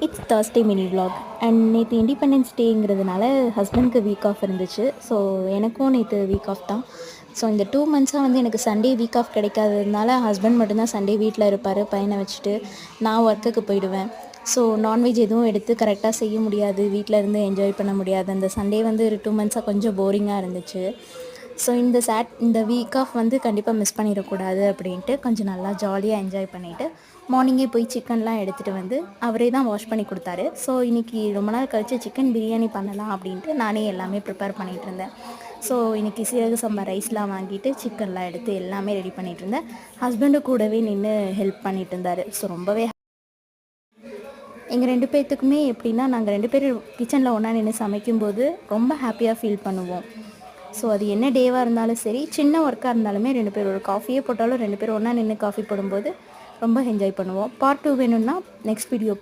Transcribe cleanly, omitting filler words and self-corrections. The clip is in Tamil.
It's Thursday mini vlog and நேற்று இண்டிபெண்டன்ஸ் டேங்கிறதுனால ஹஸ்பண்ட்க்கு வீக் ஆஃப் இருந்துச்சு. ஸோ எனக்கும் நேற்று வீக் ஆஃப் தான். ஸோ இந்த 2 மந்த்ஸாக வந்து எனக்கு சண்டே வீக் ஆஃப் கிடைக்காததுனால ஹஸ்பண்ட் மட்டும்தான் சண்டே வீட்டில் இருப்பார் பையனை வச்சுட்டு. நான் ஒர்க்குக்கு போயிடுவேன். ஸோ நான்வெஜ் எதுவும் எடுத்து கரெக்டாக செய்ய முடியாது, வீட்டில் இருந்து என்ஜாய் பண்ண முடியாது. அந்த சண்டே வந்து ஒரு 2 மந்த்ஸாக கொஞ்சம் போரிங்காக இருந்துச்சு. ஸோ இந்த வீக் ஆஃப் வந்து கண்டிப்பாக மிஸ் பண்ணிடக்கூடாது அப்படின்ட்டு கொஞ்சம் நல்லா ஜாலியாக என்ஜாய் பண்ணிவிட்டு மார்னிங்கே போய் சிக்கன்லாம் எடுத்துகிட்டு வந்து அவரே தான் வாஷ் பண்ணி கொடுத்தாரு. ஸோ இன்றைக்கி ரொம்ப நாள் கழித்து சிக்கன் பிரியாணி பண்ணலாம் அப்படின்ட்டு நானே எல்லாமே ப்ரிப்பேர் பண்ணிகிட்டு இருந்தேன். ஸோ இன்றைக்கி சீரக சம்பா ரைஸ்லாம் வாங்கிட்டு சிக்கன்லாம் எடுத்து எல்லாமே ரெடி பண்ணிகிட்டு இருந்தேன். ஹஸ்பண்டு கூடவே நின்று ஹெல்ப் பண்ணிகிட்டு இருந்தார். ஸோ ரொம்பவே எங்கள் 2 பேர்த்துக்குமே எப்படின்னா, நாங்கள் 2 பேரும் கிச்சனில் ஒன்றா நின்று சமைக்கும்போது ரொம்ப ஹாப்பியாக ஃபீல் பண்ணுவோம். ஸோ அது என்ன டேவாக இருந்தாலும் சரி, சின்ன ஒர்க்காக இருந்தாலுமே 2 பேர் ஒரு காஃபியே போட்டாலும் 2 பேரும் ஒன்றா நின்று காஃபி போடும்போது ரொம்ப என்ஜாய் பண்ணுவோம். பார்ட் 2 வேணும்னா நெக்ஸ்ட் வீடியோ